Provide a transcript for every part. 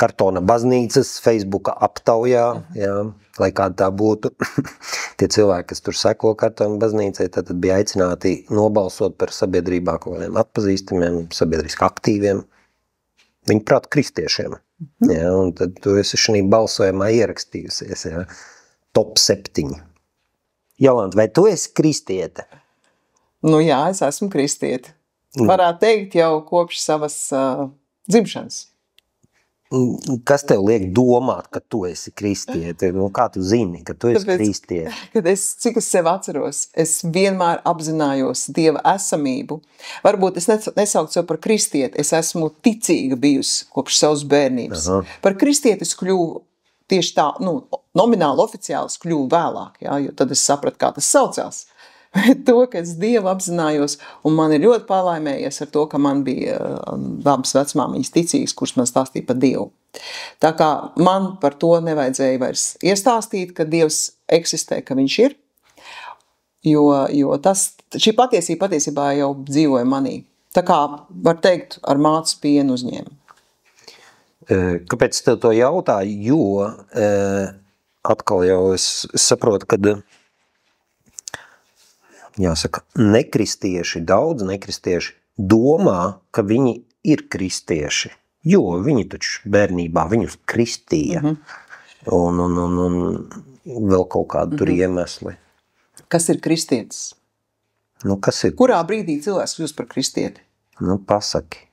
kartona baznīcas, Facebooka aptaujā, jā, lai kāda tā būtu. Tie cilvēki, kas tur seko kartona baznīcai, tad bija aicināti nobalsot par sabiedrībā kaut kādiem atpazīstamiem, sabiedriski aktīviem, viņu prāt kristiešiem. Jā, un tad tu esi šī balsojumā ierakstījusies, jā, top 7. Jolanta, vai tu esi kristiete? Nu jā, es esmu kristiete. Varētu teikt jau kopš savas dzimšanas. Kas tev liek domāt, ka tu esi kristiete? Nu, kā tu zini, ka tu esi kristiete? Cik es sev atceros, es vienmēr apzinājos Dieva esamību. Varbūt es nesauktu sev par kristieti, es esmu ticīga bijusi kopš savas bērnības. Aha. Par kristieti es kļuvu tieši tā, nomināli oficiāli es kļuvu vēlāk, jā, jo tad es sapratu, kā tas saucās. To, ka es Dievu apzinājos, un man ir ļoti palaimējies ar to, ka man bija labas vecmāmiņas ticīgas, kuras man stāstīja par Dievu. Tā kā man par to nevajadzēja vairs iestāstīt, ka Dievs eksistē, ka viņš ir, jo šī patiesībā jau dzīvoja manī. Tā kā, var teikt, ar mācas pienu uzņēmu. Kāpēc tev to jautāju? Jo atkal jau es saprotu, kad jāsaka, daudz nekristieši domā, ka viņi ir kristieši, jo viņi taču bērnībā viņus kristīja. Un vēl kaut kādu tur iemesli. Kas ir kristietis? Nu, kas ir? Kurā brīdī cilvēks kļūst par kristieti? Nu, pasaki.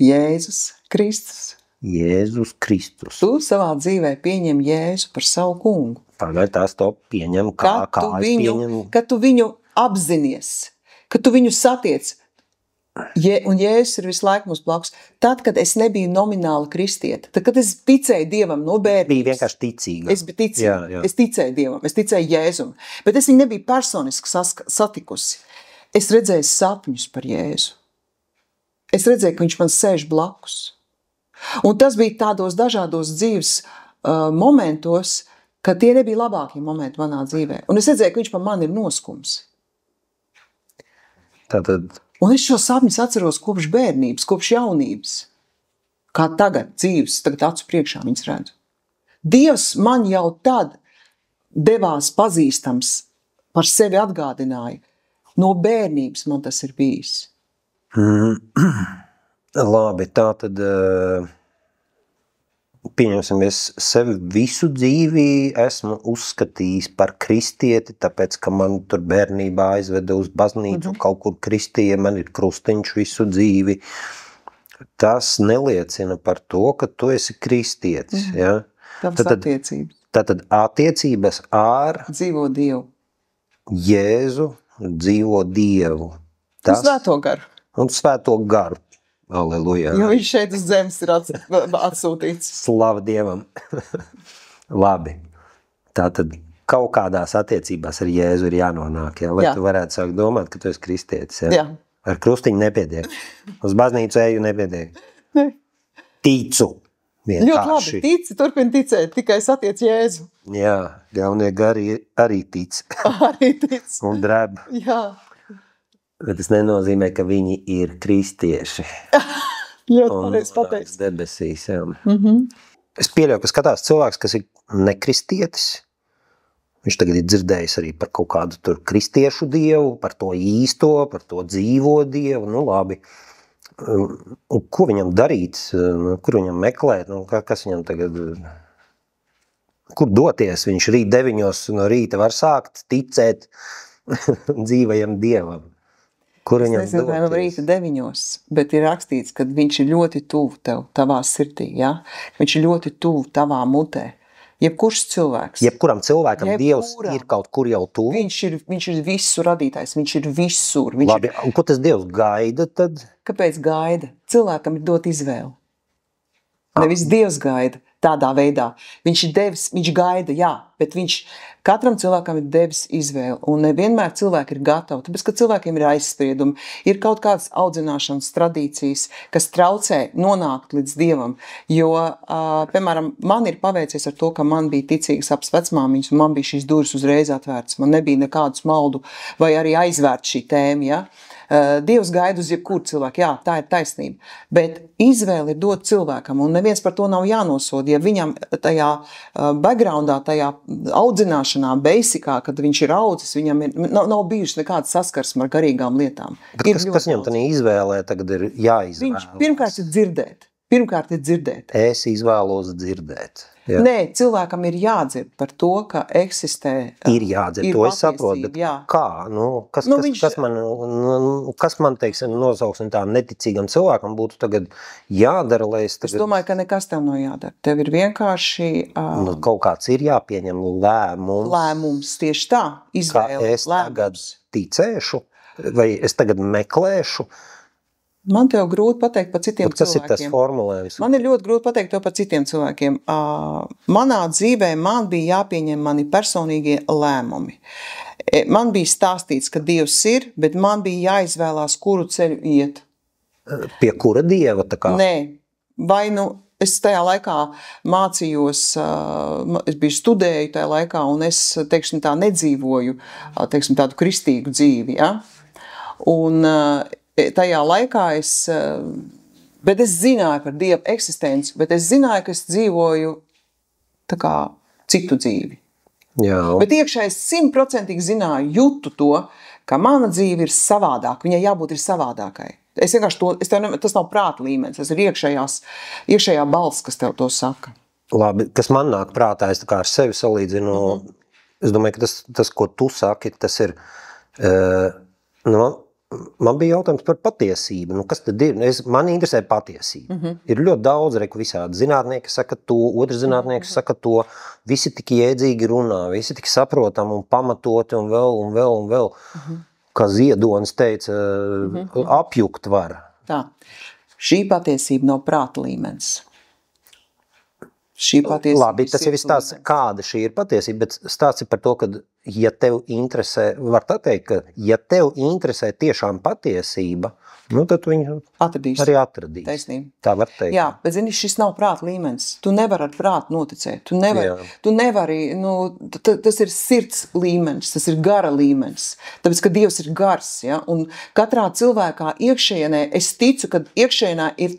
Jēzus Kristus. Jēzus Kristus. Tu savā dzīvē pieņem Jēzu par savu kungu. Pagaid, tās to pieņem, kā es pieņemu. Kad tu viņu apzinies, ka tu viņu satiec, un Jēzus ir visu laiku mums blakus, tad, kad es nebiju nomināli kristieta, tad, kad es ticēju Dievam no bērnības. Bija vienkārši ticīga. Es biju ticīga, jā. Es ticēju Dievam, es ticēju Jēzum, bet es viņu nebiju personiski satikusi. Es redzēju sapņus par Jēzu. Es redzēju, ka viņš man sēž blakus. Un tas bija tādos dažādos dzīves momentos, ka tie nebija labākie momenti manā dzīvē. Un es redzēju, ka viņš par mani ir noskums. Tātad. Un es šo sapņus atceros kopš bērnības, kopš jaunības. Kā tagad dzīves, tagad acu priekšā viņas redzu. Dievs man jau tad devās pazīstams, par sevi atgādināja. No bērnības man tas ir bijis. Labi, tātad pieņemsim, es sevi visu dzīvi esmu uzskatījis par kristieti, tāpēc, ka man tur bērnībā aizveda uz baznīcu, kaut kur kristīja, man ir krustiņš visu dzīvi. Tas neliecina par to, ka tu esi kristietis. Ja? Attiecības. Tātad attiecības ar dzīvo Dievu. Jēzu dzīvo Dievu. Un svēto garu. Un svēto garu. Aleluja. Jo viņš šeit uz zemes ir atsūtīts. Slava Dievam. Labi. Tātad kaut kādās attiecībās ar Jēzu ir jānonāk, ja? Lai tu varētu sākt domāt, ka tu esi kristietis. Ja? Jā. Ar krustiņu nepietiek. Uz baznīcu eju nepietiek. Ne. Ticu. Ļoti labi. Tici, turpin ticēt, tikai satiec Jēzu. Jā, jaunie gari arī tic. Arī tic. Un dreb. Jā. Bet tas nenozīmē, ka viņi ir kristieši. Ļoti pareizi pateiks. Debesīs, jā. Es pieļauju, ka skatās cilvēks, kas ir nekristietis. Viņš tagad ir dzirdējis arī par kaut kādu tur kristiešu dievu, par to īsto, par to dzīvo dievu. Nu, labi. Un ko viņam darīt? Kur viņam meklēt? Nu, kas viņam tagad... Kur doties? Viņš rīt 9 no rīta var sākt ticēt dzīvajam dievam. Kur viņam doties? Es nezinu, vai rīta 9, bet ir rakstīts, ka viņš ir ļoti tuvu tev, tavā sirdī, ja? Viņš ir ļoti tuvu tavā mutē. Jebkurš cilvēks. Jebkuram cilvēkam Dievs ir kaut kur jau tuvu. Viņš ir visu radītājs, viņš ir visur. Labi, un ko tas Dievs gaida tad? Kāpēc gaida? Cilvēkam ir dot izvēli. Nevis Dievs gaida. tādā veidā. Viņš ir devis, viņš gaida, jā, bet viņš katram cilvēkam ir devis izvēli. Un nevienmēr cilvēki ir gatavi, tāpēc, ka cilvēkiem ir aizspriedumi, ir kaut kādas audzināšanas tradīcijas, kas traucē nonākt līdz Dievam. Jo, piemēram, man ir paveicies ar to, ka man bija ticīgas abas vecmāmiņas, un man bija šīs durvis uzreiz atvērtas. Man nebija nekādu smaldu vai arī aizvērt šī tēma, ja? Dievs gaida uz jebkuru cilvēku, jā, tā ir taisnība, bet izvēle ir dot cilvēkam, un neviens par to nav jānosoda, ja viņam tajā backgroundā, tajā audzināšanā, basicā, kad viņš ir audzis, viņam nav bijuši nekāda saskarsme ar garīgām lietām. Bet kas viņam tādā izvēlē tagad ir jāizvēlas? Viņš pirmkārt ir dzirdēt. Es izvēlos dzirdēt. Jā. Nē, cilvēkam ir jādzird par to, ka eksistē. Ir jādzird, to es saprotu, bet jā. Kā? Kas man, teiksim, nosauksim tā neticīgam cilvēkam būtu tagad jādara, lai es tagad... Es domāju, ka nekas tev nav jādara. Tev ir vienkārši... kaut kāds ir jāpieņem lēmums. Lēmums, tieši tā, izvēle. Kā es tagad ticēšu, vai es tagad meklēšu. Man tev grūti pateikt par citiem cilvēkiem. Kas ir tas formulējums? Man ir ļoti grūti pateikt to par citiem cilvēkiem. Manā dzīvē man bija jāpieņem mani personīgie lēmumi. Man bija stāstīts, ka Dievs ir, bet man bija jāizvēlās, kuru ceļu iet. Pie kura Dieva tā kā? Nē, vai es tajā laikā mācījos, es biju studēju tajā laikā, un es, teiksim, tā nedzīvoju, teiksim, tādu kristīgu dzīvi, ja? Un tajā laikā bet es zināju par Dieva eksistenci, bet es zināju, ka es dzīvoju tā kā citu dzīvi. Jā. Bet iekšā es 100% zināju, jūtu to, ka mana dzīve ir savādāka, viņai jābūt ir savādākai. Es vienkārši tas nav prāta līmenis, tas ir iekšējā balss, kas tev to saka. Labi, kas man nāk prātā, es tā kā ar sevi salīdzinu, es domāju, ka tas, ko tu saki, tas ir, man bija jautājums par patiesību. Kas tad ir? Man interesē patiesība. Ir ļoti daudz, visādi zinātnieki saka to, otrs zinātnieki saka to, visi tik jēdzīgi runā, visi tik saprotam un pamatoti un vēl. Kā Ziedonis teica, apjukt var. Tā. Šī patiesība nav prāta līmenis. Labi, tas jau ir stāsts, kāda šī ir patiesība, bet stāsts ir par to, ka, ja tev interesē, var tā teikt, ka, ja tev interesē tiešām patiesība, tad viņu arī atradīs. Taisnība. Tā var teikt. Jā, bet zini, šis nav prāta līmenis. Tu nevari ar prātu noticēt. Tu nevari, tas ir sirds līmenis, tas ir gara līmenis. Tāpēc, ka Dievs ir gars, ja? Un katrā cilvēkā iekšējienē, es ticu, ka iekšējienā ir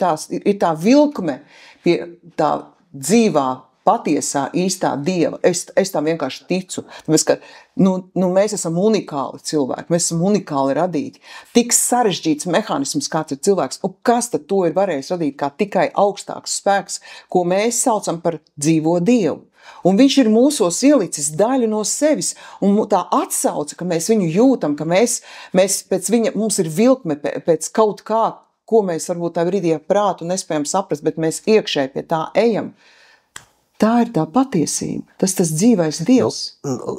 tā vilkme pie tā dzīvā, patiesā, īstā Dieva. Es tam vienkārši ticu. Tāpēc, ka mēs esam unikāli cilvēki, mēs esam unikāli radīti. Tik sarežģīts mehānisms, kāds ir cilvēks, un kas tad to ir varējis radīt kā tikai augstāks spēks, ko mēs saucam par dzīvo Dievu. Un viņš ir mūsos ielicis daļu no sevis, un tā atsauce, ka mēs viņu jūtam, ka mēs pēc viņa, mums ir vilkme pēc kaut kā, ko mēs varbūt tā brīdī ar prātu nespējam saprast, bet mēs iekšēji pie tā ejam. Tā ir tā patiesība. Tas dzīvais Dievs.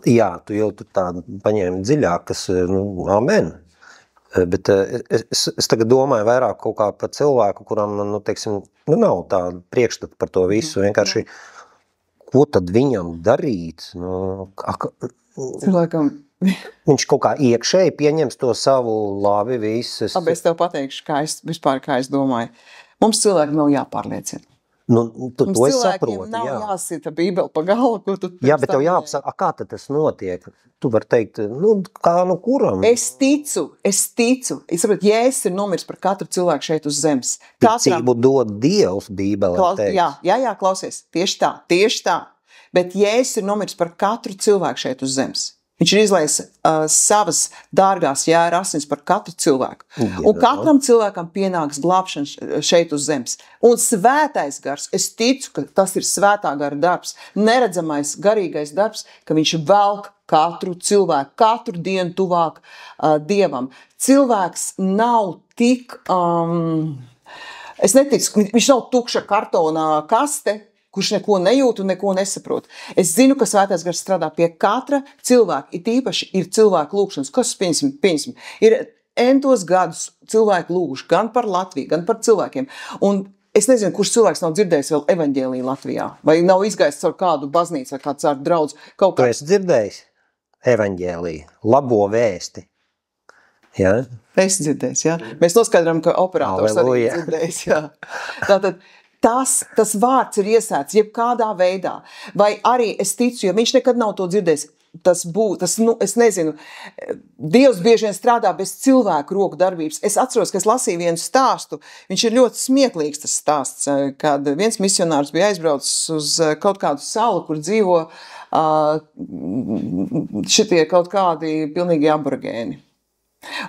Jā, tu jau tādu paņēmi dziļāk, kas, amen. Bet es tagad domāju vairāk kaut kā par cilvēku, kuram, teiksim, nav tāda priekšstata par to visu. Vienkārši, ko tad viņam darīt? Cilvēkam... Viņš kaut kā iekšēji pieņems to savu labi visu. Es tev pateikšu, kā es domāju. Mums cilvēki nav jāpārliecina. To es saprotu, cilvēkiem nav jāsita Bībeli pa galvu. Jā, bet tev jāapsaka, kā tad tas notiek? Tu vari teikt, kā kuram? Es ticu. Es saprotu, Jēzus ir nomiris par katru cilvēku šeit uz zemes. Ticību dod Dievs, Bībelē teiks. Jā, klausies, tieši tā. Bet Jēzus ir nomiris par katru cilvēku šeit uz zemes. Viņš ir izlaiis savas dārgās jēra asins par katru cilvēku. Un katram cilvēkam pienāks glābšana šeit uz zemes. Un svētais gars, es ticu, ka tas ir svētā gara darbs, neredzamais garīgais darbs, ka viņš velk katru cilvēku, katru dienu tuvāk Dievam. Cilvēks nav tik, es neticu, viņš nav tukša kartonā kaste, kurš neko nejūt un neko nesaprot. Es zinu, ka svētais gars strādā pie katra cilvēka, it īpaši ir cilvēku lūgšanas, kas pieņemsim, ir entos gadus cilvēku lūguši gan par Latviju, gan par cilvēkiem. Un Es nezinu, kurš cilvēks nav dzirdējis vēl evaņģēliju Latvijā, vai nav izgājis caur kādu baznīcu vai kāds ar draudz. Tu esi dzirdējis evaņģēliju, labo vēsti. Ja? Es dzirdējis, jā. Mēs noskaidrām, ka operators arī dzirdējis, jā. Tātad tas vārds ir iesēts jebkādā veidā, vai arī es ticu, jo viņš nekad nav to dzirdējis, es nezinu, Dievs bieži vien strādā bez cilvēku roku darbības. Es atceros, ka es lasīju vienu stāstu, viņš ir ļoti smieklīgs tas stāsts, kad viens misionārs bija aizbraucis uz kaut kādu salu, kur dzīvo šitie kaut kādi pilnīgi aborigēni.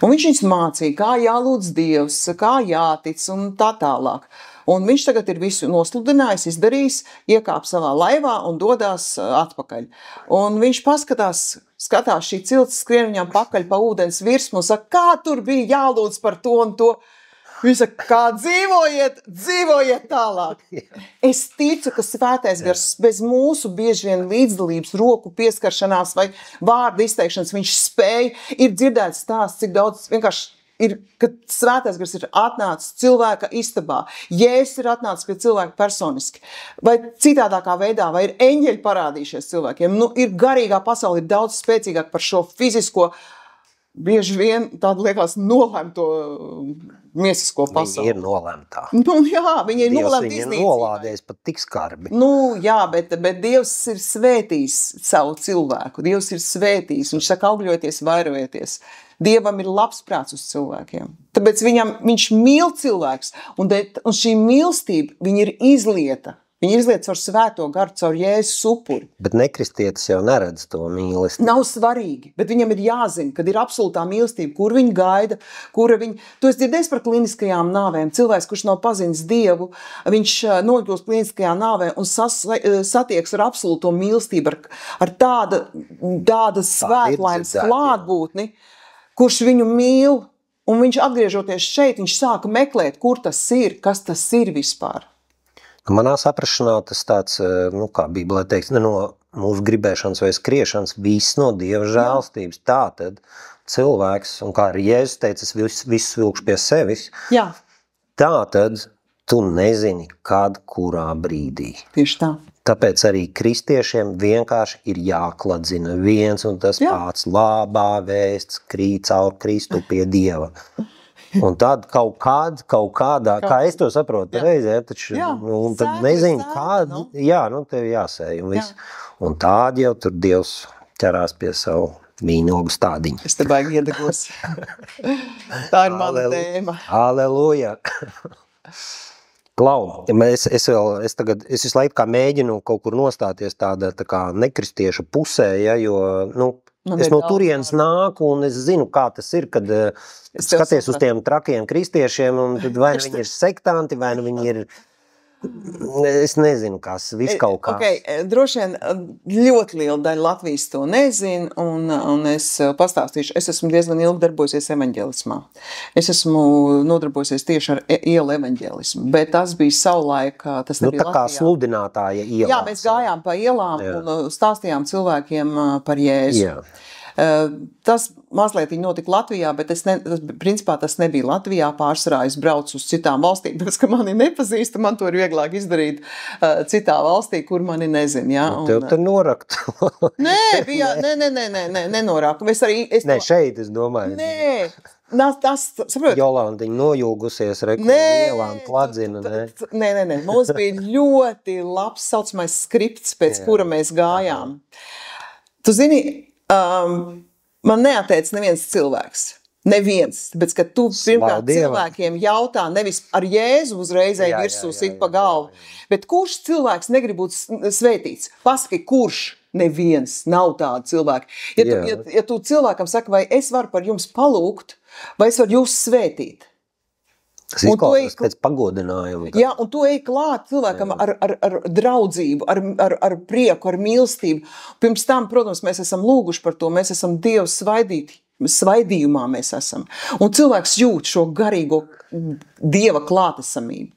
Un viņš viņus mācīja, kā jālūdz Dievs, kā jātic un tā tālāk. Un viņš tagad ir visu nosludinājis, izdarījis, iekāp savā laivā un dodās atpakaļ. Un viņš skatās šī cilts skrien viņam pakaļ pa ūdens virsmu un saka, kā tur bija jālūdz par to un to. Viņš saka, kā dzīvojiet tālāk. Es ticu, ka svētais gars bez mūsu bieži vien līdzdalības, roku pieskaršanās vai vārdu izteikšanas viņš spēja, ir dzirdēts stāsts, cik daudz vienkārši ir, kad svētais gars ir atnācis cilvēka istabā, Jēzus ir atnācis pie cilvēka personiski, vai citādākā veidā, vai ir eņģeļi parādījušies cilvēkiem. Ir garīgā pasaule ir daudz spēcīgāk par šo fizisko, bieži vien tādu liekas nolēmto miesisko pasauli. Viņi ir nolēmtā. Jā, viņi ir nolēmti iznīcībai. Dievs viņi ir nolādējis pat tik skarbi. Jā, bet Dievs ir svētījis savu cilvēku. Dievs ir svētījis. Viņš saka, augļojieties, vairojieties. Dievam ir labs prāts uz cilvēkiem. Tāpēc viņš mīl cilvēks, un šī mīlestība viņa ir izlieta. Viņa izlieta caur svēto garu, caur Jēzus upuri. Bet nekristietis jau neredz to mīlestību. Nav svarīgi, bet viņam ir jāzina, kad ir absolūtā mīlestība, kur viņa gaida, Tu esi dzirdējis par kliniskajām nāvēm. Cilvēks, kurš nav pazinis Dievu, viņš nokļūst kliniskajā nāvē un satieks ar absolūto mīlestību, ar tāda svētlaimes klātbūtni, kurš viņu mīl, un viņš atgriežoties šeit, viņš sāka meklēt, kur tas ir, kas tas ir vispār. Manā saprašanā tas tāds, kā Bībelē teiks, ne no mūsu gribēšanas vai skriešanas, viss no Dieva žēlstības. Tātad cilvēks, un kā arī Jēzus teica, es visu vilkšu pie sevis, Jā. Tātad tu nezini, kad, kurā brīdī. Tieši tā. Tāpēc arī kristiešiem vienkārši ir jākladzina viens un tas pats labā vēsts krīt caur Kristu pie Dieva. Un tad kaut kādā, kā es to saprotu reizē, taču, tad nezinu, kādu, tev jāsēj un viss. Un tādi jau tur Dievs ķerās pie savu vīnogu stādiņu. Es te baigi iedegos. Tā ir mana tēma. Halleluja! Klau, es visu laiku kā mēģinu kaut kur nostāties tāda tā kā nekristieša pusē, jo, es no turienes nāku un es zinu, kā tas ir, kad skaties uz tiem trakiem kristiešiem, un tad vai viņi ir sektanti, vai viņi ir, es nezinu, kas, viss kaut kas. Droši vien ļoti liela daļa Latvijas to nezin, un es pastāstīšu, es esmu diezgan ilgi darbojusies evaņģēlismā. Es esmu nodarbojusies tieši ar ielu evaņģēlismu, bet tas bija savulaik, tas nebija Latvijā. Tā kā sludinātāja ielās. Jā, mēs gājām pa ielām un stāstījām cilvēkiem par Jēzu. Jā. Tas mazliet notika Latvijā, bet principā tas nebija Latvijā. Pārsvarā es braucu uz citām valstīm, tāpēc, ka mani nepazīst, man to ir vieglāk izdarīt citā valstī, kur mani nezin. Ja? Tev te norakt. Nenorāku. Šeit es domāju. Saprot? Jolandiņa nojūgusies, ielām kladzina. Nē. Mums bija ļoti labs saucamais skripts, pēc kura mēs gājām. Tu zini, man neateic neviens cilvēks. Neviens, tāpēc, ka tu pirmkārt cilvēkiem jautā, nevis ar Jēzu uzreizēji virsū sit pa galvu, bet kurš cilvēks negrib būt svētīts? Pasaki, kurš? Neviens, nav tāda cilvēka. Ja tu cilvēkam saka, vai es varu par jums palūgt, vai es varu jūs svētīt? Tas izklausās pēc pagodinājuma. Jā, un tu ej klāt cilvēkam ar draudzību, ar prieku, ar mīlestību. Pirms tam, protams, mēs esam lūguši par to, mēs esam Dievu svaidījumā mēs esam. Un cilvēks jūt šo garīgo Dieva klātesamību.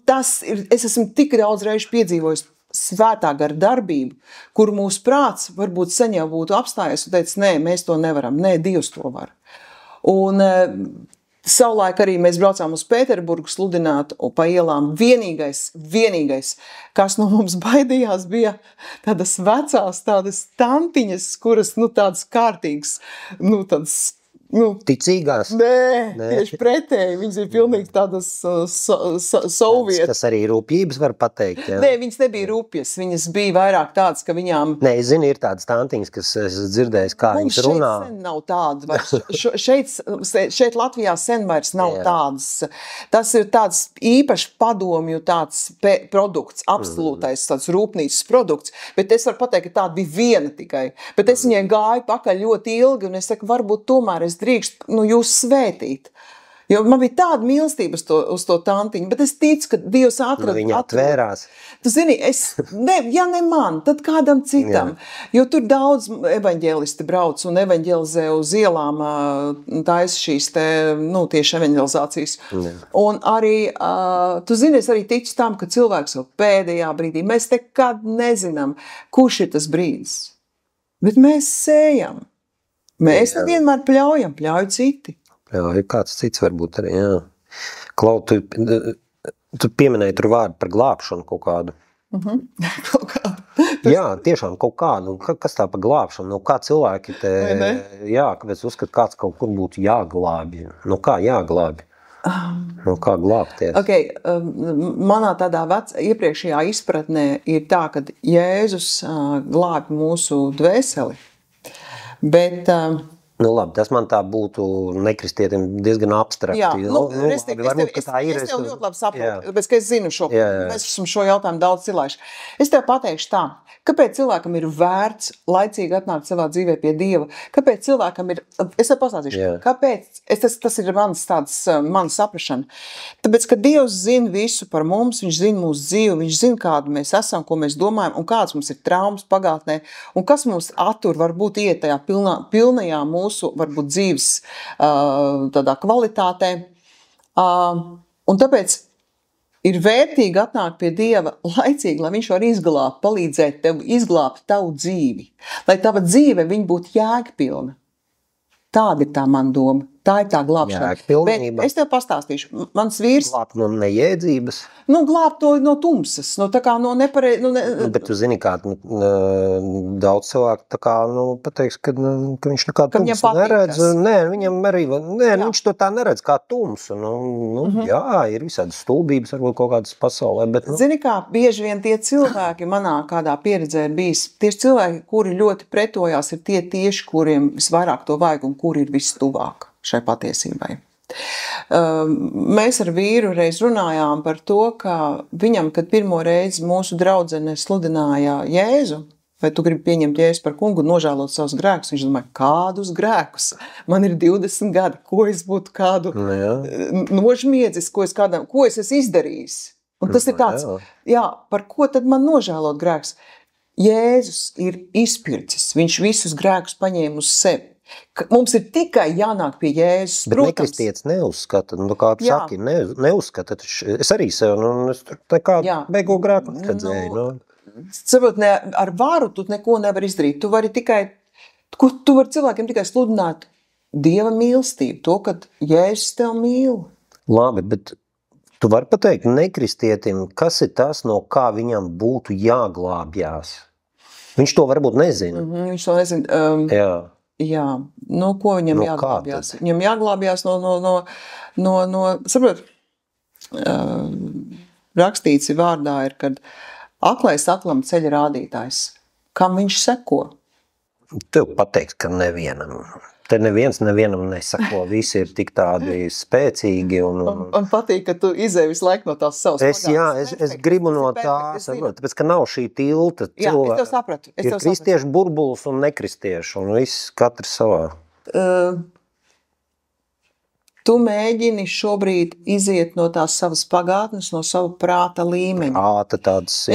Es esmu tik daudz reižu piedzīvojis svētā gara darbību, kur mūsu prāts varbūt sen jau būtu apstājies un teicis, nē, mēs to nevaram, nē, Dievs to var. Un Savulaik arī mēs braucām uz Pēterburgu sludināt pa ielām. Vienīgais, kas no mums baidījās, bija tādas vecās, tādas tantiņas, kuras, tādas kārtīgas, tādas, Ticīgās? Nē, tieši pretēji. Viņas ir pilnīgi tādas sovietas. Tas arī rūpības var pateikt, jā? Nē, viņas nebija rūpjas. Viņas bija vairāk tādas, ka viņām... Nē, es zinu, ir tādas tantiņas, kas es dzirdējis, kā viņas runā. Mums šeit sen nav tādas. Šeit Latvijā sen vairs nav tādas. Tas ir tāds īpaši padomju tāds produkts, absolūtais tāds rūpnīcas produkts. Bet es varu pateikt, ka tāda bija viena tikai. Bet es viņai gāju pakaļ ļoti ilgi, un es saku, varbūt tomēr es drīkst jūs svētīt. Jo man bija tāda mīlestība uz to tantiņu, bet es ticu, ka Dievs atrada. Viņa atvērās. Tu zini, ja ne man, tad kādam citam. Jā. Jo tur daudz evaņģēlisti brauc un evaņģelizē uz ielām taisa šīs tieši evaņģelizācijas. Jā. Un arī, tu zini, es arī ticu tam, ka cilvēks jau pēdējā brīdī, mēs nekad nezinām, kurš ir tas brīdis. Bet mēs sējam. Mēs vienmēr pļauj citi. Pļauj, kāds cits varbūt arī, jā. Klau, tu pieminēji tur vārdu par glābšanu kaut kādu. Kaut kādu. Jā, tiešām kaut kādu. Kas tā par glābšanu? Kā cilvēki kāpēc uzskat, kāds kaut kur būtu jāglābi? Kā jāglābi? Kā glābties? Okay, manā tādā iepriekšējā izpratnē ir tā, ka Jēzus glābi mūsu dvēseli. Bet... labi, tas man tā būtu nekristietim diezgan abstrakti. Jā, es tev ļoti labi saprotu, bet es zinu šo, mēs esam šo jautājumu daudz cilājuši. Es tev pateikšu tā, kāpēc cilvēkam ir vērts laicīgi atnākt savā dzīvē pie Dieva? Kāpēc cilvēkam ir, es tev pastāstīšu, kāpēc, tas ir mana saprašana. Tāpēc, ka Dievs zina visu par mums, viņš zina mūsu dzīvi, viņš zina, kādu mēs esam, ko mēs domājam, un kāds mums ir traumas pagātnē, un kas mums attur varbūt iet tajā pilnajā mūsu, varbūt dzīves tādā kvalitātē. Un tāpēc ir vērtīgi atnākt pie Dieva laicīgi, lai viņš var palīdzēt tev izglābt tavu dzīvi. Lai tava dzīve viņa būtu jēgpilna. Tāda ir tā man doma. Tā ir tā glābšana. Bet es tev pastāstīšu. Mans vīrs... Glābt no nejēdzības? Glābt no tumsas. Bet tu zini, kā daudz cilvēku tā kā, pateiks, ka viņš nekādu tumsu neredz. Nē, viņam arī, viņš to tā neredz kā tumsu. Jā, ir visādas stulbības, varbūt kaut kādas pasaulē, bet... Zini kā, bieži vien tie cilvēki manā kādā pieredzē ir bijis, tieši cilvēki, kuri ļoti pretojās, ir tie tieši, kuriem visvairāk to vajag un kuri ir vistuvāk šai patiesībai. Mēs ar vīru reiz runājām par to, ka viņam, kad pirmo reizi mūsu draudzene sludināja Jēzu, vai tu gribi pieņemt Jēzu par kungu un nožēlot savus grēkus, viņš domāja, kādus grēkus? Man ir 20 gadi, ko es būtu kādu nožmiedzis, ko es esmu izdarījis? Un tas ir tāds, par ko tad man nožēlot grēkus? Jēzus ir izpircis, viņš visus grēkus paņēma uz sevi. Mums ir tikai jānāk pie Jēzus. Bet nekristietis neuzskata, kā saki, neuzskata. Es arī sev, es tā kā beigo grēku atkadzēju. Saprot, ar varu tu neko nevar izdarīt. Tu vari cilvēkiem tikai sludināt Dieva mīlestību, to, ka Jēzus tev mīl. Labi, bet tu vari pateikt nekristietim, kas ir tas, no kā viņam būtu jāglābjās? Viņš to varbūt nezina. Viņš to nezina. Jā, ko viņam jāglābjās? Viņam jāglābjās saprot, rakstīts vārdā ir, kad aklais aklam ceļa rādītājs. Kam viņš seko? Tev pateiks, ka nevienam. Te nevienam nesako. Visi ir tik tādi spēcīgi. Un patīk, ka tu izēji visu laiku no tās savas pagātnes. Es gribu no tā, tāpēc, ka nav šī tilta. Jā, es tev sapratu. Ir kristiešu burbulis un nekristiešu, un viss katrs savā. Tu mēģini šobrīd iziet no tās savas pagātnes, no savu prāta līmeņa.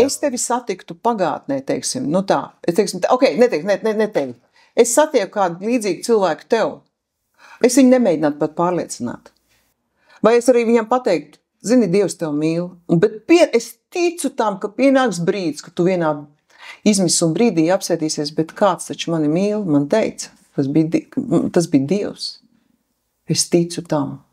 Es tevi satiktu pagātnē, teiksim, tā. Es teiksim, ne tevi. Es satieku kādu līdzīgu cilvēku tev. Es viņu nemēģinātu pat pārliecināt. Vai es arī viņam pateiktu, zini, Dievs tev mīl. Bet es ticu tam, ka pienāks brīdis, ka tu vienā izmisuma brīdī apsētīsies, bet kāds taču mani mīl, man teica. Tas bija Dievs. Es ticu tam.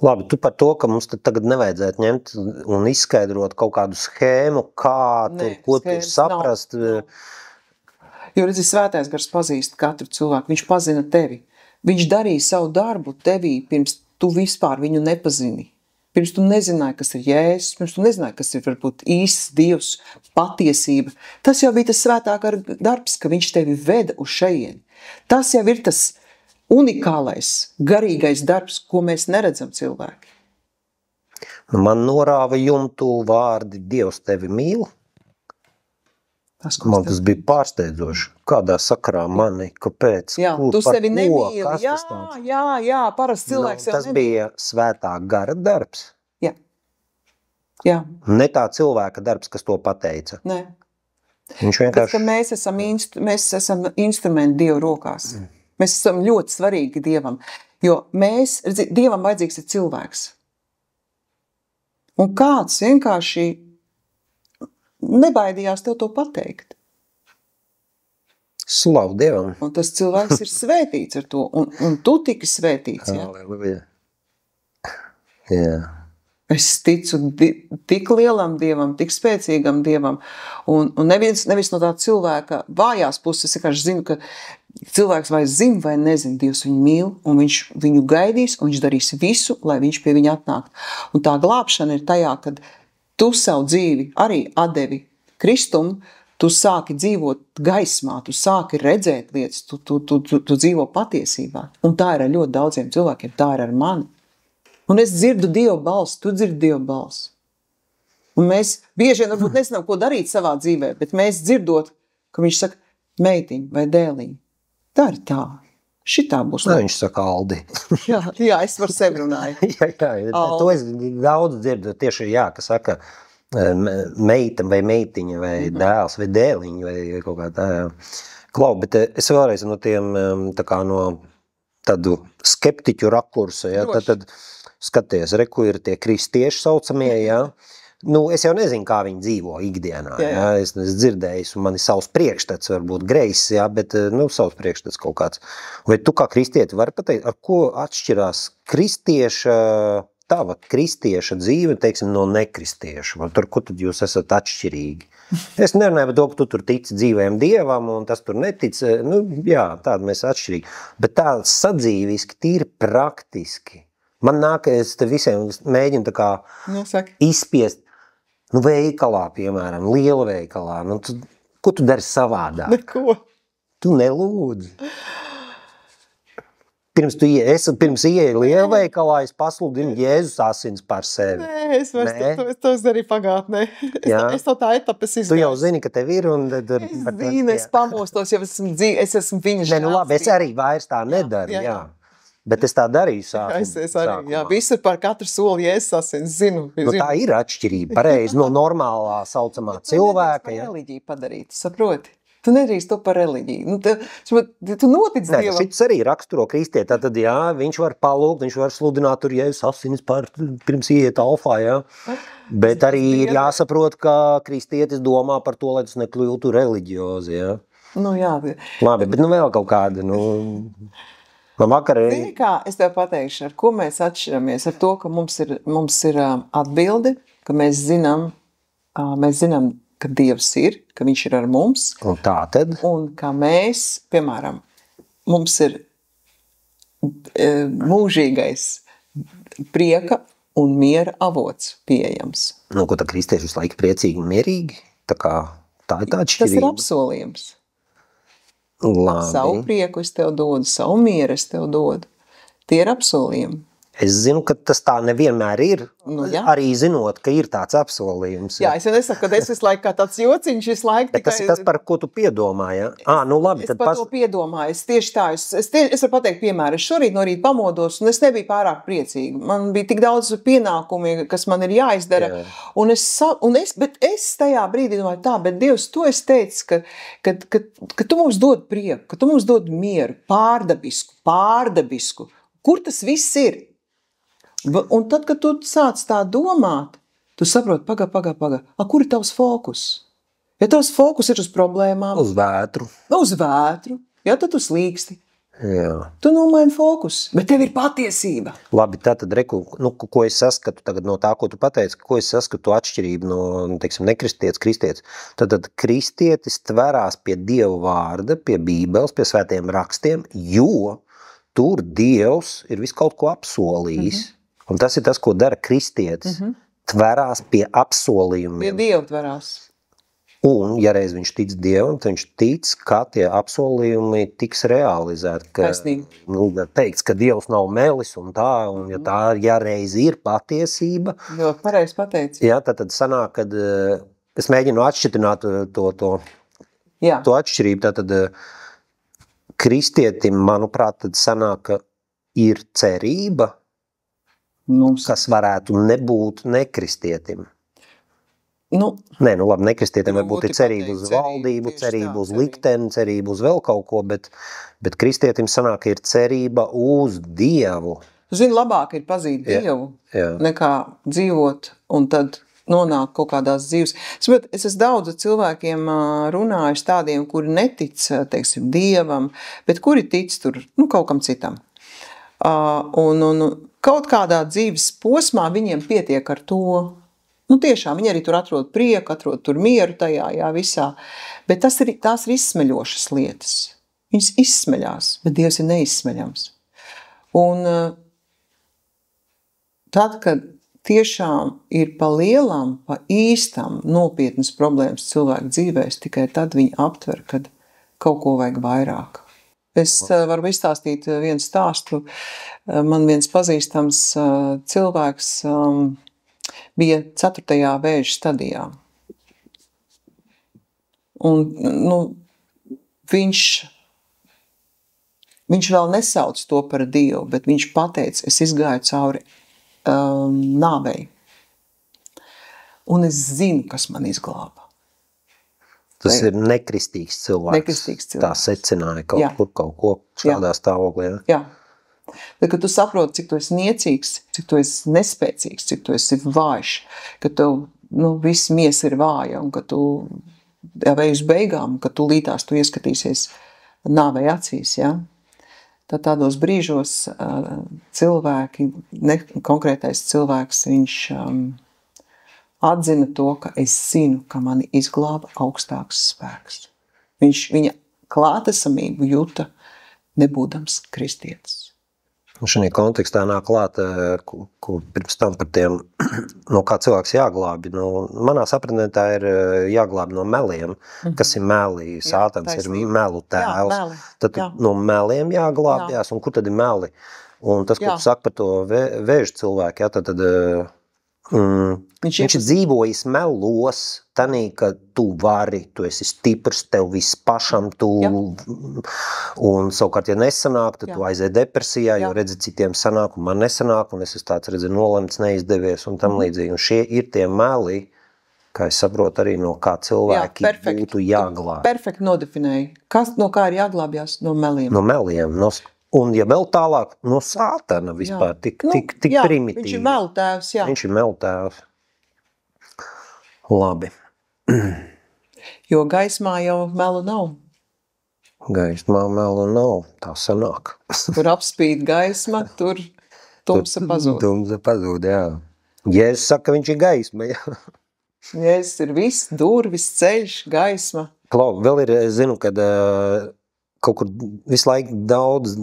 Labi, tu par to, ka mums tagad nevajadzētu ņemt un izskaidrot kaut kādu schēmu, kā tur, ko tur saprast. Nav. Jo, redzi, Svētais Gars pazīst katru cilvēku, viņš pazina tevi. Viņš darīja savu darbu tevī, pirms tu vispār viņu nepazini. Pirms tu nezināji, kas ir Jēzus, pirms tu nezināji, kas ir varbūt īsts Dievs, patiesība. Tas jau bija tas Svētā Gara darbs, ka viņš tevi veda uz šejieni. Tas jau ir tas unikālais, garīgais darbs, ko mēs neredzam cilvēki. Man norāva jumtu vārdi Dievs tevi mīl. Man tas bija pārsteidzoši. Kādā sakarā mani, kāpēc? Jā, kur, tu par sevi ko, nemīli. kas tas tāds? Jā, parasti cilvēks jau tas bija Svētā Gara darbs. Jā. Ne tā cilvēka darbs, kas to pateica. Nē. Viņš vienkārši... Mēs esam instrumenti Dievu rokās. Mēs esam ļoti svarīgi Dievam, jo Dievam vajadzīgs ir cilvēks. Un kāds vienkārši nebaidījās tev to pateikt. Slavu Dievam. Un tas cilvēks ir svētīts ar to, un tu tiki svētīts. Ja? Halleluja. Jā. Es ticu tik lielam Dievam, tik spēcīgam Dievam, un nevis no tā cilvēka vājās puses, es vienkārši zinu, ka cilvēks vai zina vai nezina, Dievs viņu mīl, un viņš viņu gaidīs, un viņš darīs visu, lai viņš pie viņa atnākt. Un tā glābšana ir tajā, kad tu savu dzīvi arī atdevi Kristumu, tu sāki dzīvot gaismā, tu sāki redzēt lietas, tu dzīvo patiesībā. Un tā ir ar ļoti daudziem cilvēkiem, tā ir ar mani. Un es dzirdu Dievu balsi, tu dzirdi Dievu balsi. Un mēs bieži vien varbūt nezinām, ko darīt savā dzīvē, bet mēs dzirdot, ka viņš saka, meitiņ vai dēliņ, tā ir tā. Šitā būs. Nē, viņš saka Aldi. jā, es par sevi runāju. jā, to es daudz dzirdu. Tieši jā, ka saka meita vai meitiņa vai dēls vai dēliņa vai kaut kā tā. Jā. Klau, bet es vēlreiz no tiem tā kā no tādu skeptiķu rakursa, ja, tad skaties, reku ir tie kristieši saucamie, ja. Nu, es jau nezinu, kā viņi dzīvo ikdienā, ja. Es dzirdēju, un man ir savs priekšstats, varbūt greiss, ja, bet, savs priekšstats kaut kāds. Vai tu kā kristieti vari pateikt, ar ko atšķirās tava kristieša dzīve, teiksim, no nekristieša? Vai tur, ko tad jūs esat atšķirīgi? Es nerunāju par to, ka tu tur tici dzīvēm Dievam, un tas tur netic, jā, tāda mēs atšķirīgi. Bet tā sadzīviski, tīri praktiski. Man nāk, es te visiem mēģinu tā kā izspiest, veikalā, piemēram, liela veikalā. Ko tu dari savādāk? Neko. Tu nelūdzi. Pirms ieeju lielveikalā, es pasludinu Jēzus asins par sevi. Nē, to es darīju pagātnē. Es to tā etapas izgāju. Tu jau zini, ka tev ir. Es zinu, es pamostos, jau es esmu viņa žāstība. Labi, es arī vairs tā nedaru, jā. Bet es tā darīju sākumā. Visur par katru soli Jēzus asins zinu. Tā ir atšķirība, pareizi, no normālā saucamā cilvēka. Tu reliģiju padarīt, saproti? Tu nedrīkst to par reliģiju. Tu notic Dievam. Šis arī raksturo kristieti. Tad, jā, viņš var palūgt, viņš var sludināt tur Jēzus asinis pirms ieiet alfā, jā. Bet arī ir jāsaprot, ka kristietis domā par to, lai tas nekļūtu reliģiozi, jā. Jā. Labi, bet vēl kaut kāda, Zini kā, es tev pateikšu, ar ko mēs atšķiramies, ar to, ka mums ir atbildi, ka mēs zinām, ka Dievs ir, ka viņš ir ar mums. Un tā tad? Un ka mēs, piemēram, mums ir mūžīgais prieka un miera avots pieejams. Ko tā kristieši visu laiku priecīgi un mierīgi? Tā ir tā atšķirība. Tas ir apsolījums. Labi. Savu prieku es tev dodu, savu mieru es tev dodu. Tie ir apsolījumi. Es zinu, ka tas tā nevienmēr ir, arī zinot, ka ir tāds apsolījums. Jā, es jau nesaku, ka es visu laiku kā tāds jociņš visu laiku. Bet tas ir tas, par ko tu piedomā, ja? Labi. Es par to piedomāju. Es tieši tā, es varu pateikt piemēru. Es šorīt no rīta pamodos, un es nebiju pārāk priecīga. Man bija tik daudz pienākumi, kas man ir jāizdara. Jā. Bet es tajā brīdī domāju tā, bet Dievs, tu esi teicis, ka tu mums dod prieku, ka tu mums dod mieru, pārdabisku. Kur tas viss ir? Un tad, kad tu sāc tā domāt, tu saproti, paga. Kur ir tavs fokus? Ja tavs fokus ir uz problēmām. Uz vētru. Ja tad tu slīksti. Jā. Tu nomaini fokus, bet tev ir patiesība. Labi, tātad, reku, ko es saskatu tagad no tā, ko tu pateici, ko es saskatu atšķirību no, teiksim, nekristietis. Tad kristietis tverās pie Dieva vārda, pie Bībeles, pie svētiem rakstiem, jo tur Dievs ir visu kaut ko apsolījis. Un tas ir tas, ko dara kristietis. Tverās pie apsolījumiem. Pie Dieva tverās. Un, ja reiz viņš tic Dievam, tad viņš tic, ka tie apsolījumi tiks realizēti. Ka, teikts, ka Dievs nav melis un tā, un ja reiz ir patiesība. Ļoti pareizi pateici. Jā, tad sanāk, kad es mēģinu atšķitināt to atšķirību. Tātad kristietim, manuprāt, tad sanāk, ka ir cerība, kas varētu nebūt nekristietim. Nē, labi, nekristietim varbūt ir cerība uz valdību, cerība uz likteni, cerība uz vēl kaut ko, bet kristietim sanāk, ka ir cerība uz Dievu. Zini, labāk ir pazīt Dievu, nekā dzīvot un tad nonāk kaut kādās dzīves. Es esmu daudz cilvēkiem runājuši tādiem, kuri netic, teiksim, Dievam, bet kuri tic tur, kaut kam citam. Un kaut kādā dzīves posmā viņiem pietiek ar to. Tiešām, viņi arī tur atrod prieku, atrod tur mieru tajā, visā. Bet tās ir izsmeļošas lietas. Viņas izsmeļās, bet Dievs ir neizsmeļams. Un tad, kad tiešām ir pa lielam, pa īstam nopietnas problēmas cilvēku dzīvēs, tikai tad viņi aptver, kad kaut ko vajag vairāk. Es varu izstāstīt vienu stāstu. Man viens pazīstams cilvēks bija 4. vēža stadijā. Un, viņš vēl nesauc to par Dievu, bet viņš pateica, es izgāju cauri nāvei. Un es zinu, kas man izglāba. Tas ir nekristīgs cilvēks. Tā secināja kaut ko šādā stāvoklī. Jā. Tad, kad tu saproti, cik tu esi niecīgs, cik tu esi nespēcīgs, cik tu esi vājš, ka tev viss miesa ir vāja un ka tu vei uz beigām, ka tu lītās tu ieskatīsies nāvei acīs, ja? Tad tādos brīžos cilvēki, konkrētais cilvēks, viņš atzina to, ka es zinu, ka mani izglāba augstāks spēks. Viņa klātesamību jūta nebūdams kristietis. Un šajā kontekstā nāk klāt, ko pirms tam par tiem, no kā cilvēks jāglābi. Manā sapratnē tā ir jāglābi no meliem, kas ir meli. Sātans ir melu tēvs. Tad no meliem jāglābjās, un kur tad ir meli? Un tas, ko tu saki par to vēža cilvēku, tad viņš ir dzīvojis melos, tanī, ka tu vari, tu esi stiprs, tev viss pašam, un savukārt, ja nesanāk, tad tu aizēj depresijā, jo redzi citiem sanāk, un man nesanāk, un es esmu tāds, redzi, nolemts, neizdevies, un tam līdzīgi. Un šie ir tie meli, kā es saprotu arī no kā cilvēki būtu jāglāb. Perfekti nodefinēji. No kā ir jāglābjās? No meliem. No meliem, un ja vēl tālāk, no sātana vispār, tik primitīvi. Viņš ir melu tēvs, Viņš ir melu tēvs. Labi. Jo gaismā jau melu nav. Gaismā melu nav, tā sanāk. Kur apspīd gaisma, tur tumsa pazūd. Tumsa pazūd, jā. Jēzus saka, ka viņš ir gaisma, jā. Jēzus ir viss, durvis, ceļš, gaisma. Klau, vēl ir, es zinu, kad kaut kur visu laiku daudz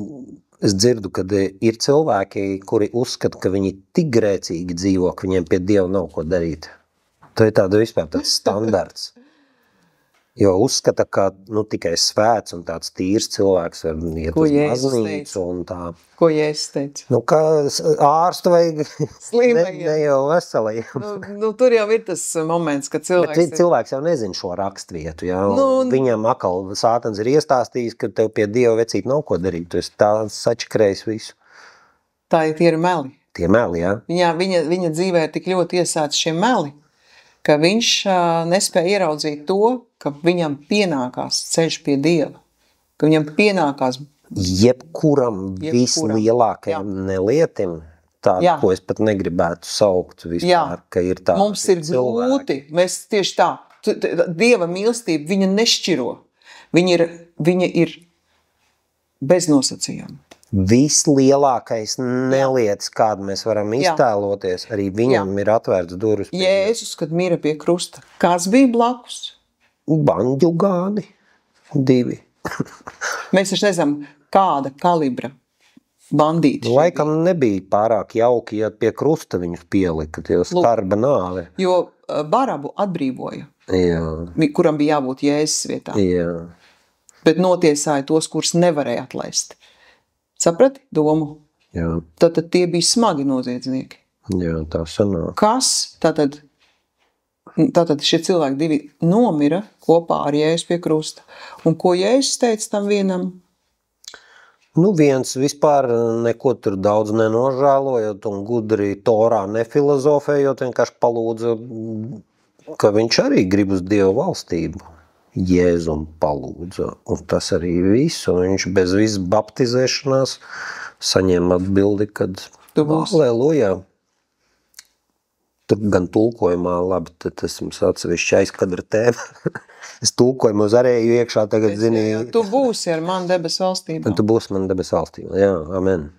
es dzirdu, kad ir cilvēki, kuri uzskata, ka viņi tik grēcīgi dzīvo, ka viņiem pie Dieva nav ko darīt. Tā ir tāda vispār tāds standarts. Jo uzskata, ka tikai svēts un tāds tīrs cilvēks var iet uz baznīcu un tā. Ko Jēzus teica? Kā ārstu vajag ne jau veselajiem. Tur jau ir tas moments, ka cilvēks jau nezina šo rakstvietu. Ja? Viņam akal sātans ir iestāstījis, ka tev pie Dieva vecīt nav ko darīt. Tu esi tā sačakrējis visu. Tā ir tie meli. Tie meli, jā. Viņa dzīvē ir tik ļoti iesācis šie meli, ka viņš nespēja ieraudzīt to, ka viņam pienākās ceļš pie Dieva, ka viņam pienākās jebkuram vislielākajam nelietim, tādu, ko es pat negribētu saukt vispār, ka ir tā. Mums ir grūti, mēs tieši tā, Dieva mīlestība, viņa nešķiro, viņa ir bez nosacījuma. Vislielākais nelietis, kādu mēs varam iztēloties, arī viņam ir atvērts durvis. Jēzus, kad mira pie krusta, kāds bija blakus? Banģugāni, 2. Mēs taču nezinām, kāda kalibra bandīti. Laikam nebija pārāk jauki, ja pie krusta viņus pielika, tie skarba nāve. Jo Barabu atbrīvoja, kuram bija jābūt Jēzus vietā. Jā. Bet notiesāja tos, kurus nevarēja atlaist. Saprati domu? Jā. Tad tie bija smagi noziedznieki. Jā, tā sanāk. Kas tātad šie cilvēki 2 nomira kopā ar Jēzus pie krusta. Un ko Jēzus teica tam vienam? Viens vispār neko tur daudz nenožēlojot un gudri Torā nefilozofējot, vienkārši palūdza, ka viņš arī grib uz Dievu valstību. Jēzum palūdza, un tas arī visu. Viņš bez visas baptizēšanās saņēma atbildi, kad Halleluja. Tur gan tulkojumā, labi, tas jums atsevišķi aizkadra tēma. Es tulkojumu uz arēju iekšā tagad zinīju. Tu būsi ar mani debesu valstībā. Tu būsi man debesu valstībā, jā, amen.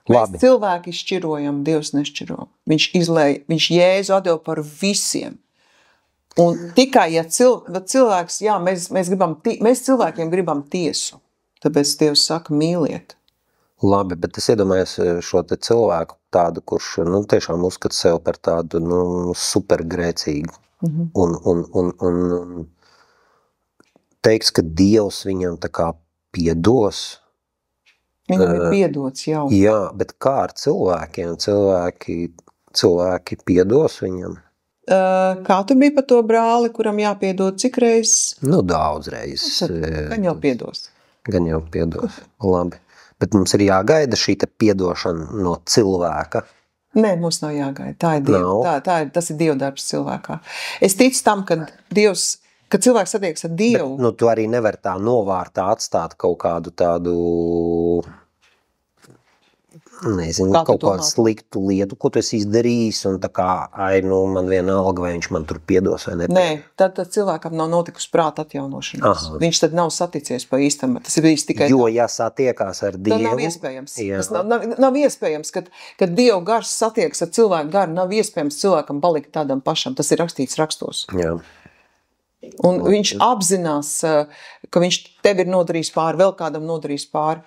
Mēs cilvēki šķirojam, Dievs nešķiro. Viņš Jēzu atdeva par visiem. Un tikai, ja cilvēks, mēs cilvēkiem gribam tiesu, tāpēc Dievs saka, mīliet. Labi, bet es iedomājos šo te cilvēku tādu, kurš, tiešām uzskata sev par tādu, supergrēcīgu. Un teiks, ka Dievs viņam tā kā piedos. Viņam ir piedots jau. Jā, bet kā ar cilvēkiem? Cilvēki piedos viņam? Kā tur bija par to brāli, kuram jāpiedod cik reizes? Daudz reizes. Gan jau piedos. Labi. Bet mums ir jāgaida šī te piedošana no cilvēka. Nē, mums nav jāgaida. Tā ir Dieva. Tas ir Dieva darbs cilvēkā. Es ticu tam, kad cilvēks satiekas ar Dievu. Bet, tu arī nevar tā novārtā atstāt kaut kādu tādu... kaut kādu sliktu lietu, ko tu esi izdarījis, un tā kā, man vienalga, vai viņš man tur piedos vai nepiedos. Nē, tad cilvēkam nav notikusi prāta atjaunošanās. Aha. Viņš tad nav saticies pa īstam. Tas ir bijis tikai... Jo, ja satiekās ar Dievu... Tas nav iespējams. Tas nav iespējams, kad Dievu gars satiekas ar cilvēku garu, nav iespējams cilvēkam palikt tādam pašam. Tas ir rakstīts rakstos. Jā. Un viņš apzinās, ka viņš tev ir nodarījis pāri, vēl kādam nodarījis pāri.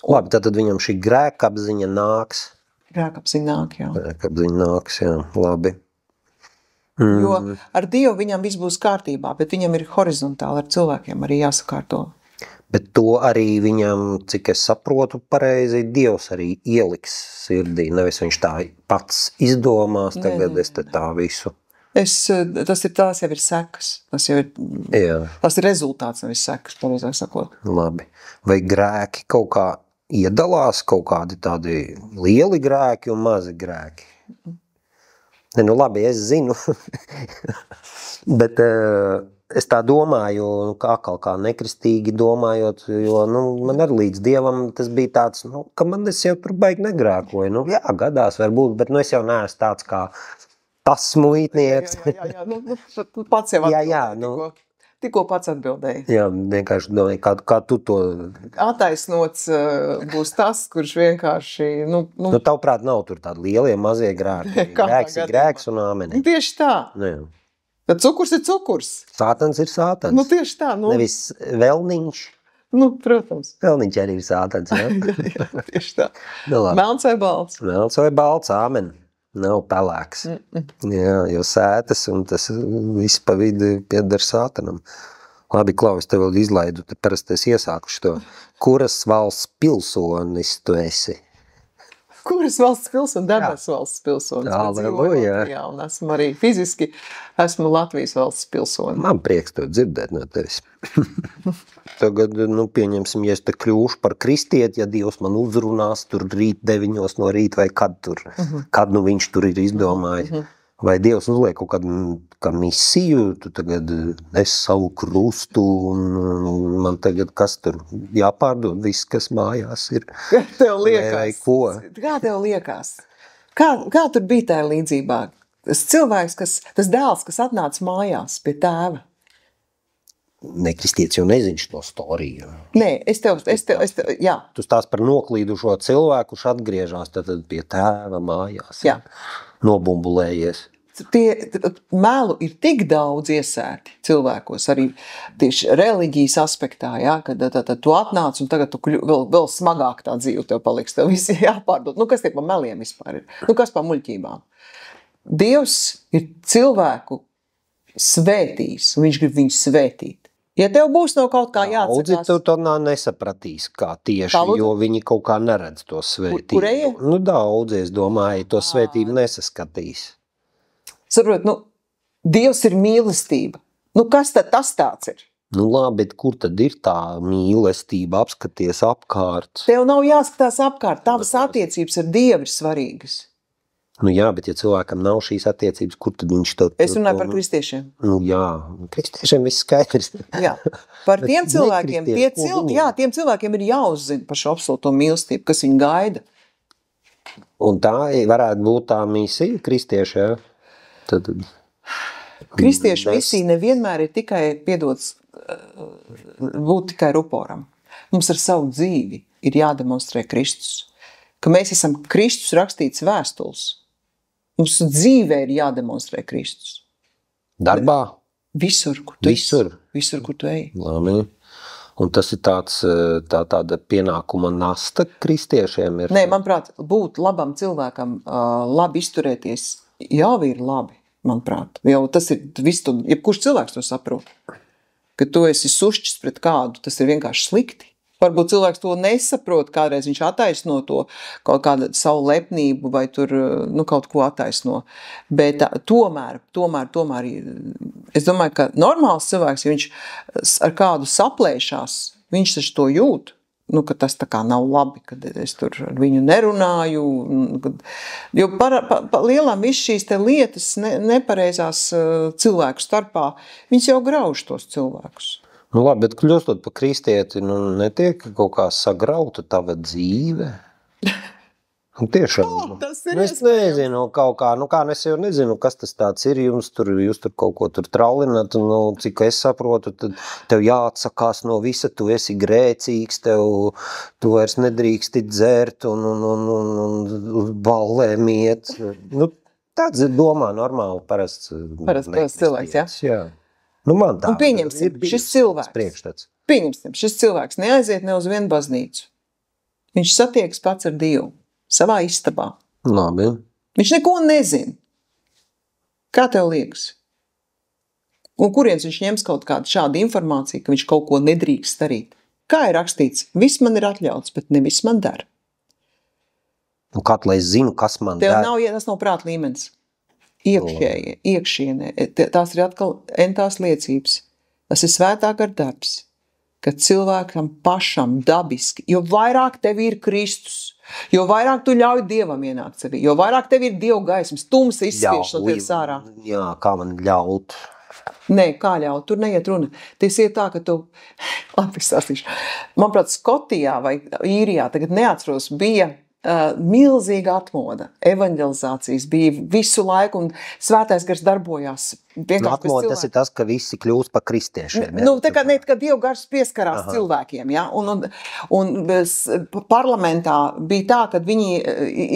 Labi, tad viņam šī grēkapziņa nāks. Grēkapziņa nāks, jā, labi. Jo ar Dievu viņam viss būs kārtībā, bet viņam ir horizontāli ar cilvēkiem arī jāsakārto. Bet to arī viņam, cik es saprotu pareizi, Dievs arī ieliks sirdī. Nevis viņš tā pats izdomās, tagad es te tā visu. Tas jau ir sekas. Tas ir rezultāts, nevis sekas, pareizāk sakot. Labi. Vai grēki kaut kā iedalās, kaut kādi tādi lieli grēki un mazi grēki? Labi, es zinu. Bet es tā domāju, kā nekristīgi domājot, jo man arī līdz Dievam tas bija tāds, ka man es jau tur baigi negrēkoju. Jā, gadās varbūt, bet es jau neesmu tāds kā tas muitnieks. Jā, tu pats jau atbildēji. Tikko pats atbildēji. Jā, vienkārši domāju, kā tu to... Attaisnots būs tas, kurš vienkārši... Tavuprāt nav tur tādi lielie, mazie grēki. Grēks ir grēks un āmeni. Tieši tā. Jā. Tad cukurs ir cukurs. Sātans ir sātans. Tieši tā. Nevis velniņš. Protams. Velniņš arī ir sātans, jā? Jā, tieši tā. Melns vai balts? Melns vai balts, āmeni. Nav pelēks. Jā, jo sētas un tas viss pa vidi pieder sātanam. Labi, Klaus, tev vēl izlaidu, te parasti es iesāku šo. Kuras valsts pilsonis tu esi? Kuras valsts pilsonis? Debesu valsts pilsonis. Halleluja. Jā, un esmu arī fiziski, esmu Latvijas valsts pilsonis. Man prieks to dzirdēt no tevis. Tagad, pieņemsim, ja es te kļūšu par kristieti, ja Dievs man uzrunās tur rīt 9 no rīta vai kad tur, kad viņš tur ir izdomājis. Vai Dievs uzliek kaut kādu misiju, tu tagad nes savu krustu un man tagad kas tur jāpārdod, viss, kas mājās ir. Kā tev liekas? Vai ko? Kā tev liekas? Kā tur bija tajā līdzībā? Tas cilvēks, tas dēls, kas atnāca mājās pie tēva. nekristietis jau nezina šo storiju. Nē, jā. Tu stāst par noklīdušo cilvēku, kurš atgriežās tad pie tēva mājās. Jā. Nobumbulējies. Melu ir tik daudz iesēti cilvēkos, arī tieši reliģijas aspektā, ja, kad tu atnāc un tagad tu vēl smagāk tā dzīve tev paliks, tev visi jāpārdod. Kas tie pa meliem vispār ir? Kas pa muļķībām? Dievs ir cilvēku svētījis, un viņš grib viņu svētīt. Ja tev būs no kaut kā jāatsakās... Daudzi tu to nesapratīs, kā tieši, jo viņi kaut kā neredz to svētību. Kur eja? Daudzi, es domāju, to svētību nesaskatīs. Saprot, Dievs ir mīlestība. Kas tad tas tāds ir? Labi, bet kur tad ir tā mīlestība? Apskaties apkārt. Tev nav jāskatās apkārt. Tavas attiecības ar Dievu ir svarīgas. Jā, bet ja cilvēkam nav šīs attiecības, kur tad viņš to... Es runāju par kristiešiem. Jā, kristiešiem viss skaidrs. Jā, par tiem cilvēkiem, tiem cilvēkiem ir jāuzzina par šo absolūto mīlestību, kas viņu gaida. Un tā varētu būt tā misija kristieši, jā? Tad... Kristiešu misija nevienmēr ir tikai piedots būt tikai ruporam. Mums ar savu dzīvi ir jādemonstrē Kristus. Ka mēs esam Kristus rakstīts vēstules. Mums dzīvē ir jādemonstrē Kristus. Darbā? Visur, kur tu Visur? Visur, kur tu ej. Labi. Un tas ir tāda pienākuma nasta kristiešiem? Ir... Nē, manuprāt, būt labam cilvēkam, labi izturēties, jau ir labi, manuprāt. Jau tas ir viss, jebkurš cilvēks to saprot. Ka tu esi sušķis pret kādu, tas ir vienkārši slikti. Varbūt cilvēks to nesaprot, kādreiz viņš attaisno to kaut kādu savu lepnību vai tur, kaut ko attaisno. Bet tomēr, es domāju, ka normāls cilvēks, ja viņš ar kādu saplēšās, viņš taču to jūt, ka tas tā kā nav labi, kad es tur ar viņu nerunāju. Jo lielām viss šīs te lietas nepareizās cilvēku starpā, viņas jau grauž tos cilvēkus. Labi, bet kļūstot par kristieti, netiek kaut kā sagrauta tava dzīve? Tiešām. Tas ir es nezinu, kaut kā, es jau nezinu, kas tas tāds ir, jūs tur kaut ko tur traulināt, cik es saprotu, tad tev jāatsakās no visa, tu esi grēcīgs, tu vairs nedrīksti dzert un ballēm iet. Tāds ir domā normāli parasts cilvēks, jā? Man tā. Un pieņemsim, šis cilvēks neaiziet ne uz vienu baznīcu. Viņš satiekas pats ar Dievu, savā istabā. Labi. Viņš neko nezina. Kā tev liekas? Un kurienes viņš ņems kaut kādu šādu informāciju, ka viņš kaut ko nedrīkst darīt? Kā ir rakstīts? Viss man ir atļauts, bet ne viss man dara. Kā lai es zinu, kas man dara? Tas nav prāta līmenis. Iekšienē, tās ir atkal entās liecības. Tas ir svētā gara darbs, ka cilvēkam pašam dabiski, jo vairāk tev ir Kristus, jo vairāk tu ļauj Dievam ienākt sevi, jo vairāk tev ir Dieva gaismas, tumsa izspiež no tevis ārā. Jā, kā man ļaut? Nē, kā ļaut, tur neiet runa. Tas ir tā, ka tu, labi, stāstīšu. Manuprāt, Skotijā vai Īrijā, tagad neatceros, bija milzīga atmoda. Evanģelizācijas bija visu laiku un svētais gars darbojās. Atmoda tas ir tas, ka visi kļūst par kristiešiem. Ka Dieva gars pieskarās cilvēkiem. Ja? Un parlamentā bija tā, ka viņi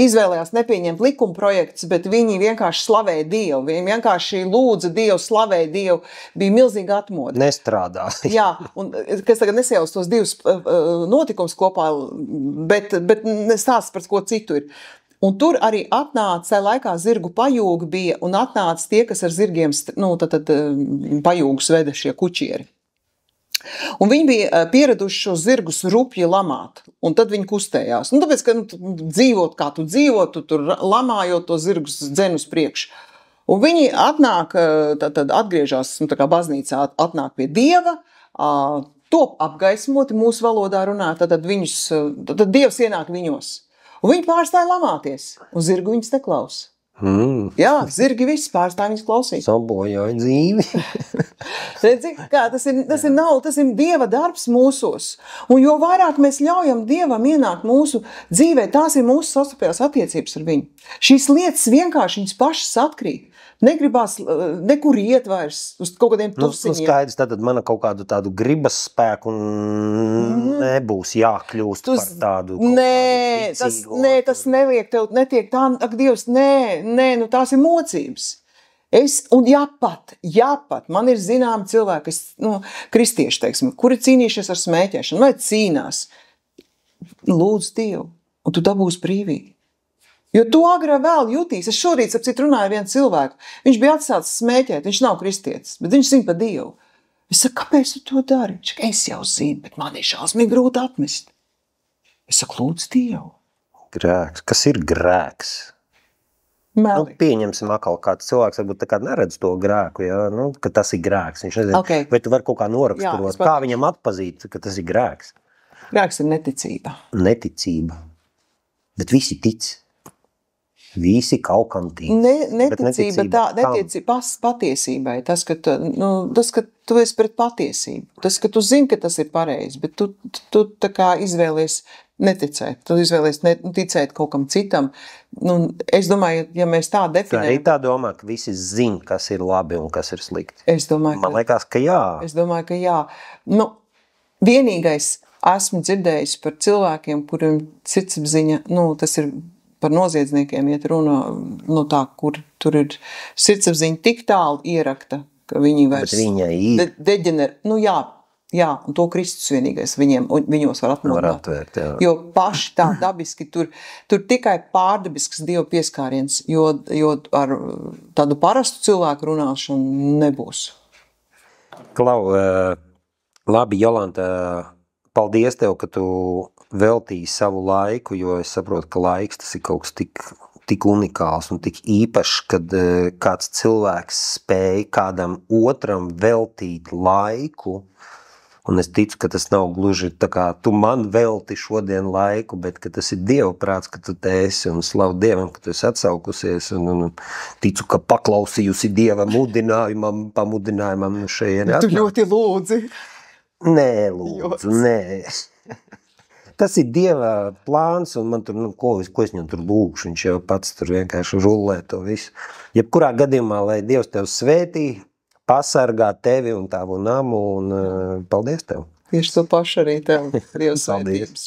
izvēlējās nepieņemt likuma projekts, bet viņi vienkārši slavēja Dievu. Viņi vienkārši lūdza Dievu, slavēja Dievu. Bija milzīga atmoda. Nestrādā. Jā, un kas tagad nesajauc tos divus notikums kopā, bet stāsts par ko citu ir. Un tur arī atnāca, tajā laikā zirgu pajūgi bija, un atnāca tie, kas ar zirgiem pajūgus veda šie kučieri. Un viņi bija pieraduši šos zirgus rupji lamāt, un tad viņi kustējās. Un tāpēc, ka dzīvot kā tu dzīvot, tu tur lamājot to zirgus dzen uz priekšu. Un viņi atnāk, tad atgriežās, tā kā baznīcā atnāk pie Dieva, top apgaismoti mūsu valodā runā, tad Dievs ienāk viņos. Un viņi pārstāja lamāties, un zirgu viņus neklausa. Jā, zirgi viss pārstāja viņus klausīt. Sabojāja dzīvi. Redzi, kā tas ir Dieva darbs mūsos. Un jo vairāk mēs ļaujam Dievam ienākt mūsu dzīvē, tās ir mūsu sastapjās attiecības ar viņu. Šīs lietas vienkārši viņas pašas atkrīt. negribās nekur iet vairs uz kaut kādiem tusiņiem. Skaidrs, tad mana kaut kādu tādu gribas spēku nebūs jākļūst par tādu tas neliek tev, netiek tā, ak Dievs, nu tās ir mocības. Un jāpat, man ir zināmi cilvēki, kristieši, teiksim, kuri cīnīšies ar smēķēšanu, vai cīnās, lūdz Dievu, un tu dabūsi brīvīgi. Jo tu agrāk vēl jutīs, es šorīt, ap citu runāju ar vienu cilvēku, viņš bija atsācis smēķēt, viņš nav kristietis, bet viņš zina par Dievu. Es saku, kāpēc tu to dari? Es jau zinu, bet man ir šausmīgi grūti atmest. Es saku, lūdz Dievu. Grēks, kas ir grēks? Pieņemsim atkal kāds cilvēks, varbūt tā kā neredz to grēku, ja? Ka tas ir grēks. Viņš nezinu, vai tu vari kaut kā noraksturot, kā viņam atpazīt, ka tas ir grēks? Grēks ir neticība. Neticība. Bet visi tic. Visi kaut kam tic. Neticība patiesībai. Tas, ka tu esi pret patiesību. Tas, ka tu zini, ka tas ir pareizi, bet tu tā kā izvēlies neticēt. Tu izvēlies ticēt kaut kam citam. Es domāju, ja mēs tā definējam... Arī tā domā, ka visi zina, kas ir labi un kas ir slikti. Man liekas, ka jā. Es domāju, ka jā. Vienīgais esmu dzirdējis par cilvēkiem, kuriem sirdsapziņa, tas ir par noziedzniekiem iet runa, kur tur ir sirdsapziņa tik tālu ierakta, ka viņi vairs deģener. Jā, un to Kristus vienīgais viņos var atmodināt. Jo paši tā dabiski, tur tikai pārdabisks Dieva pieskāriens, jo ar tādu parastu cilvēku runāšanu nebūs. Klau, labi, Jolanta, paldies tev, ka tu veltīji savu laiku, jo es saprotu, ka laiks tas ir kaut kas tik unikāls un tik īpašs, kad kāds cilvēks spēj kādam otram veltīt laiku, un es ticu, ka tas nav gluži tā kā tu man velti šodien laiku, bet ka tas ir Dieva prāts, ka tu te esi, un slavu Dievam, ka tu esi atsaukusies, un ticu, ka paklausījusi Dieva pamudinājumam šeit. Tu ļoti lūdzi. Nē, lūdzu, nē. Tas ir Dieva plāns, un man tur, ko es viņam tur lūkšu, viņš jau pats tur vienkārši rullē to visu. Jebkurā gadījumā, lai Dievs tev svētī, pasargā tevi un tavu namu, un paldies tev. Tieši to pašu arī tev, Dievs svētības.